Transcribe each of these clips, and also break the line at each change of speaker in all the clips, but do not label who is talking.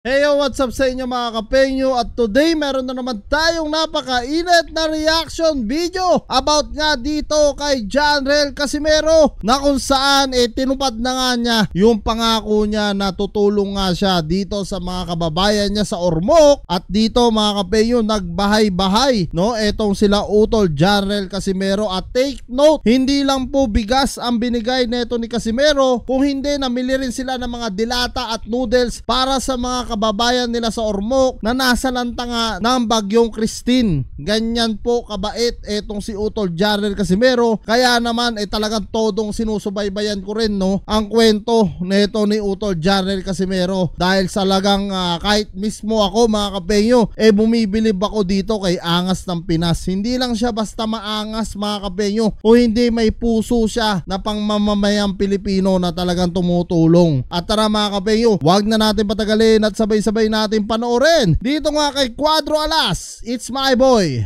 Hey yo, what's up sa inyo mga kapenyo? At today meron na naman tayong napakainit na reaction video about nga dito kay Janrel Casimero, na kung saan tinupad na nga niya yung pangako niya na tutulong nga siya dito sa mga kababayan niya sa Ormoc. At dito mga kapenyo, nagbahay-bahay, no? Etong sila utol Janrel Casimero. At take note, hindi lang po bigas ang binigay neto ni Casimero, kung hindi namili rin sila ng mga dilata at noodles para sa mga kababayan nila sa Ormoc na nasa lantanga ng bagyong Christine. Ganyan po kabait etong si utol Janrel Casimero. Kaya naman talagang todong sinusubaybayan ko rin, no, ang kwento neto ni utol Janrel Casimero, dahil salagang kahit mismo ako mga kapenyo bumibilib ako dito kay Angas ng Pinas. Hindi lang siya basta maangas mga kapenyo, o hindi may puso siya na pangmamamayang Pilipino na talagang tumutulong. At tara mga kapenyo, wag na natin patagalin at sabay-sabay natin panoorin dito nga kay Cuadro Alas. It's my boy.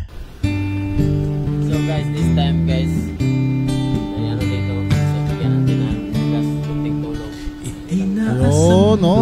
So guys, this time guys, ay dito, so bigyan natin ng bigas, kunting tulong.
Ayun, no?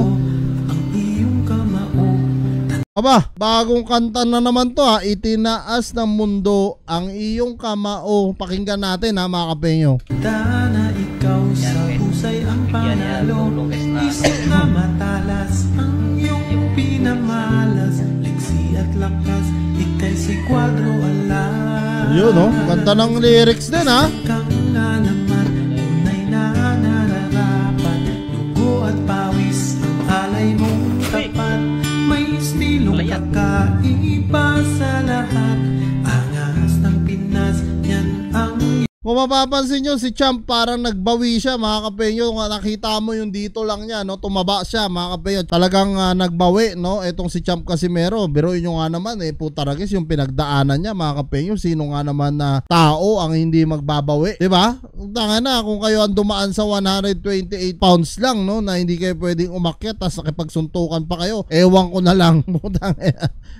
Aba, bagong kanta na naman to ha. Itinaas ng mundo ang iyong kamao. Pakinggan natin ha mga kapenyo.
Dana ikaw sa husay ang panalo, isip na matalas ang iyong pinamalas, liksi at lakas, ikay si Cuadro Alas.
Yun, no? Kanta ng lyrics din ha.
Kang na naman, tunay na nararapat, dugo at pawis ang alay mong tapat, may estilong kakaiba sa lahat, angas ng Pinas, yan ang.
Kung mapapansin nyo, si Champ parang nagbawi siya mga kapenyo. Nakita mo yung dito lang niya, no? Tumaba siya mga kapenyo. Talagang nagbawi, no? Etong si Champ Casimero. Biruin nyo nga naman, putaragis yung pinagdaanan niya mga kapenyo. Sino nga naman na tao ang hindi magbabawi, diba? Tanga na, kung kayo ang dumaan sa 128 pounds lang, no? Na hindi kayo pwedeng umakyat, tapos nakipagsuntukan pa kayo. Ewan ko na lang.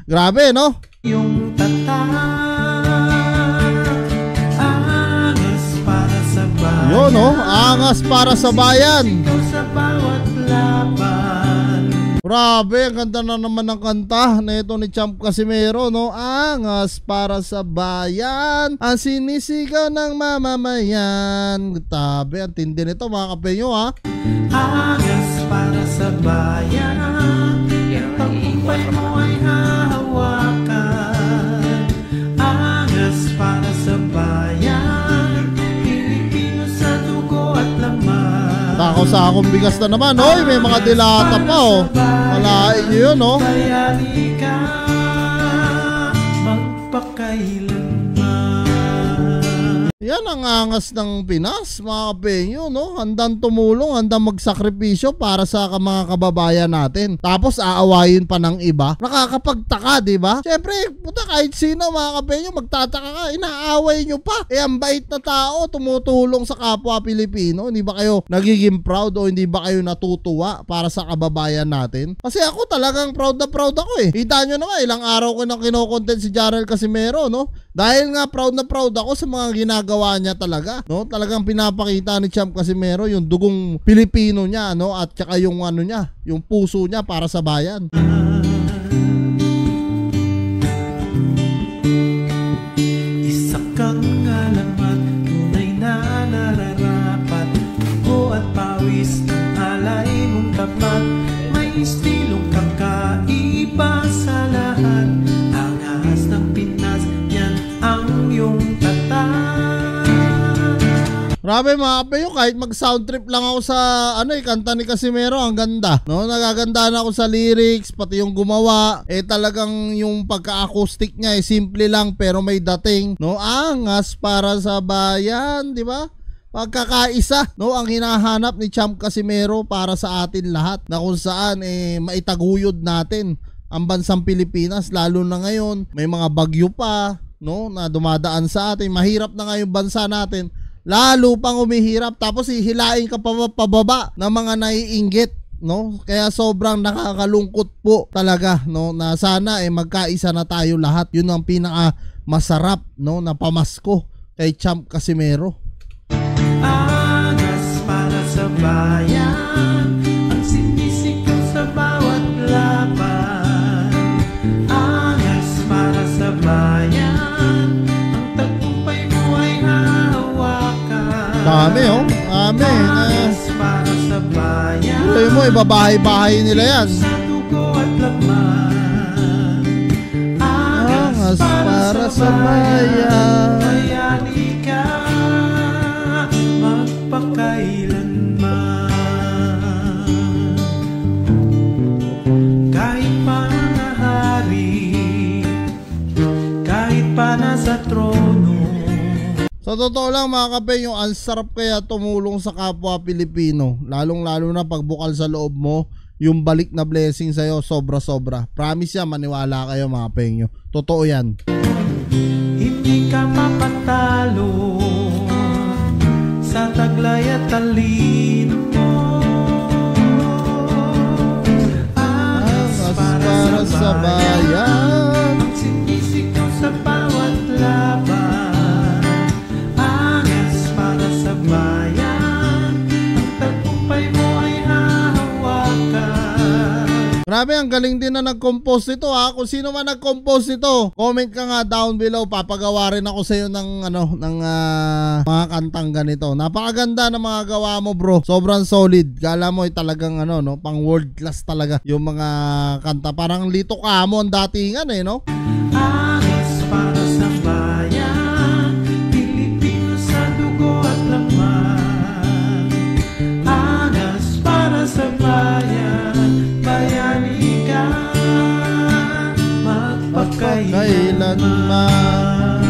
Grabe, no?
Yung
yun, no? Angas para sa bayan. Grabe, ang ganda na naman ng kanta na ito ni Champ Casimero, no? Angas para sa bayan, ang sinisigaw ng mamamayan. Grabe, ang tindi nito mga kapenyo ha.
Angas para sa bayan, tagumpay mo ay hahawakan. Angas para sa bayan, Pilipino sa dugo at laman.
Takaw sa akong bigas na naman, oy, may mga dilata pa, oh. Malain nyo yun, oh.
Kaya di ka magpakailanman.
Yan ang angas ng Pinas mga kapenyo, no? Handang tumulong, handang magsakripisyo para sa mga kababayan natin. Tapos aawayin pa ng iba. Nakakapagtaka, di ba? Siyempre, puta, kahit sino mga kapenyo, magtataka ka, inaaway nyo pa. Ang bait na tao, tumutulong sa kapwa Pilipino. Hindi ba kayo nagiging proud o hindi ba kayo natutuwa para sa kababayan natin? Kasi ako talagang proud na proud ako eh. Kita nyo naman, ilang araw ko nang kinokontent si Janrel Casimero, no? Dahil nga proud na proud ako sa mga ginagawa niya talaga, no? Talagang pinapakita ni Champ Casimero yung dugong Pilipino niya, no? At saka yung ano niya, yung puso niya para sa bayan.
Isa kang alamat, tunay na nararapat, dugo at pawis ng alay mong tapat, may estilong kakaiba sa lahat, angas ng Pinas, yan ang iyong tatak.
Grabe mga kapenyo, kahit mag sound trip lang ako sa kanta ni Casimero, ang ganda, no? Nagagandaan ako sa lyrics, pati yung gumawa, talagang yung pagka-acoustic niya simple lang pero may dating, no? Angas para sa bayan, di ba? Pagkakaisa, no, ang hinahanap ni Champ Casimero para sa atin lahat, na kung saan maitaguyod natin ang bansang Pilipinas, lalo na ngayon may mga bagyo pa, no, na dumadaan sa atin. Mahirap na nga yung bansa natin, lalo pang umihirap, tapos hihilain ka pababa ng mga naiinggit, no? Kaya sobrang nakakalungkot po talaga, no, na sana magkaisa na tayo lahat. Yun ang pinaka masarap, no, na pamasko kay Champ Casimero.
Angas para sa bayan, ang sinisigaw sa bawat laban.
ibabahay-bahay nila yan.
Sa dugo at laman,
Angas para sa bayan.
bayani ka magpakailanman. Kahit pa nahari, kahit pa nasa trono.
Sa totoo lang mga kape, yung ang sarap kaya tumulong sa kapwa Pilipino. Lalong-lalo na pagbukal sa loob mo, yung balik na blessing sa'yo, sobra-sobra. Promise yan, maniwala kayo mga penyo. Totoo yan.
Hindi ka mapatalo sa taglay at talino mo.
Angas para sa bayan.
Ang sinisikaw sa bawat laban. Angas para sa bayan. Ang tagumpay mo ay hahawakan.
Grabe, ang galing din na nag-compose ito ha. Kung sino man nag-compose ito, comment ka nga down below. Papagawa rin ako sa iyo ng mga kantang ganito. Napakaganda ng mga gawa mo, bro. Sobrang solid. Kala mo ay talagang pang world class talaga yung mga kanta. Parang Lito Camo ang datingan no?
Angas para sa bayan. Pilipino sa dugo at laman. Angas para sa bayan. Bayani ka magpakailanman.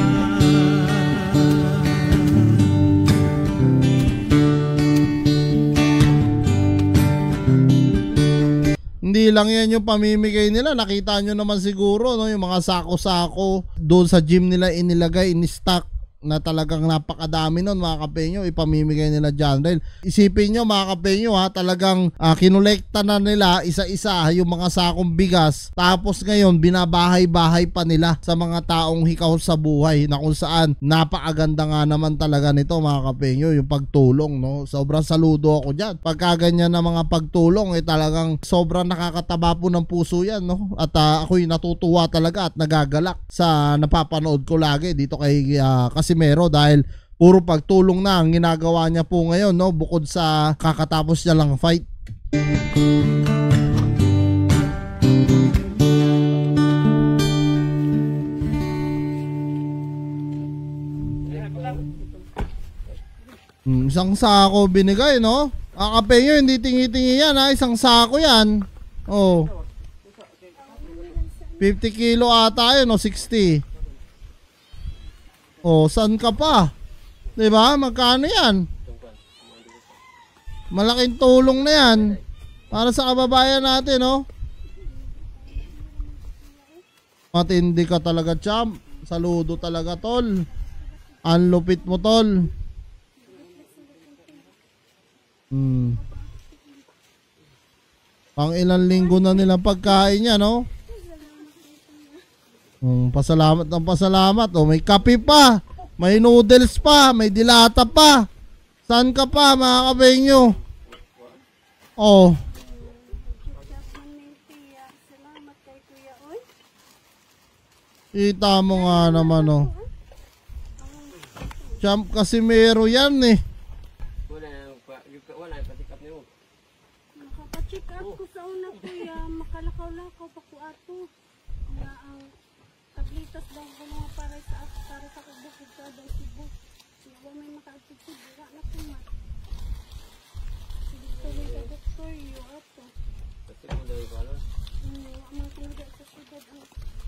Hindi lang yan yung pamimigay nila. Nakita nyo naman siguro yung mga sako-sako doon sa gym nila inilagay, in-stock na talagang napakadami nun mga kapenyo, ipamimigay nila John Rail. Isipin nyo mga kapenyo talagang kinolekta na nila isa-isa yung mga sakong bigas, tapos ngayon binabahay-bahay pa nila sa mga taong hikaw sa buhay, na kung saan napakaganda nga naman talaga nito mga kapenyo, yung pagtulong sobrang saludo ako dyan. Pagka ganyan na mga pagtulong talagang sobrang nakakataba po ng puso yan at ako'y natutuwa talaga at nagagalak sa napapanood ko lagi dito kay Casimero, dahil puro pagtulong na ang ginagawa niya po ngayon bukod sa kakatapos niya lang fight. Isang sako binigay Akapenyo, hindi tingi-tingi yan isang sako yan. 50 kilo ata yun 60. Saan ka pa? 'Di ba? Magkano 'yan? Malaking tulong na 'yan para sa kababayan natin, Matindi ka talaga, champ. Saludo talaga, tol. Ang lupit mo, tol. Pang ilang linggo na nilang pagkain niya, pasalamat ng pasalamat. May kape pa, may noodles pa, may dilata pa. Saan ka pa mga kapenyo? Kita mo nga naman Champ Casimero yan
Wala yung patikap niyo.
Makapacheck up ko sa una kuya, makalakaw-lakaw pa ko ato. Na ang tablitas daw ko mga para sa bukid sa daw Cebu. Cebu may makaatipid, wala na ko ma. Sige tuloy ka doktor, iyo ato.
Kasi mo daw yung balon.
Mga kaniga sa sudad ang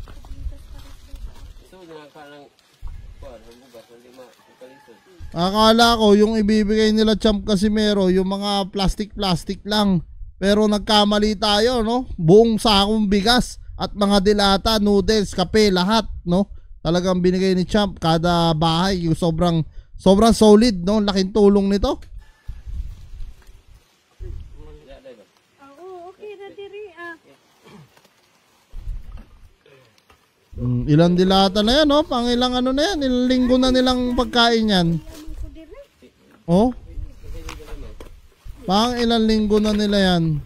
tablitas para sa ato.
So, nakakalang ang bugas, hindi makalisod.
Akala ko yung ibibigay nila Champ Casimero yung mga plastic lang. Pero nagkamali tayo buong sakong bigas at mga dilata, noodles, kape, lahat talagang binigay ni Champ kada bahay. Yung sobrang solid laking tulong nito.
Oo, okay na diri
Ilan dilata na yan pang ilang na yan, ilang linggo na nilang pagkain yan. Pang ilang linggo na nila yan.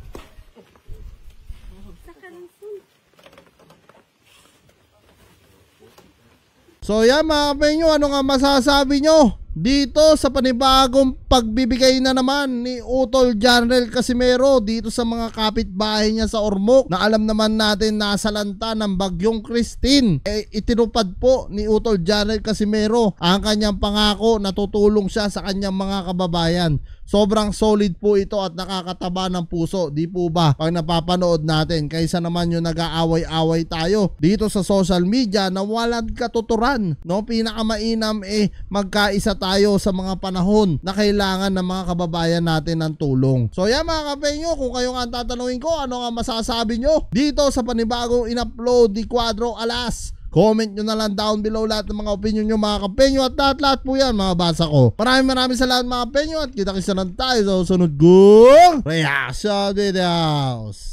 So yan mga kapenyo, ano nga masasabi nyo dito sa panibagong pagbibigay na naman ni Utol Janrel Casimero dito sa mga kapitbahay niya sa Ormoc na alam naman natin nasa lanta ng bagyong Christine. Itinupad po ni Utol Janrel Casimero ang kanyang pangako na tutulong siya sa kanyang mga kababayan. Sobrang solid po ito at nakakataba ng puso, di po ba? Pag napapanood natin, kaysa naman yung nag-aaway-away tayo dito sa social media na walang katuturan, no? Pinakamainam magkaisa tayo sa mga panahon na kailangan ng mga kababayan natin ng tulong. So yan mga kapenyo, kung kayo nga tatanungin ko, ano nga masasabi nyo dito sa panibagong in-upload ni Cuadro Alas? Comment nyo na lang down below lahat ng mga opinion nyo mga kapenyo at lahat po yan mga basa ko. Maraming salamat mga kapenyo at kita-kisa lang tayo sa susunod kong reaction videos.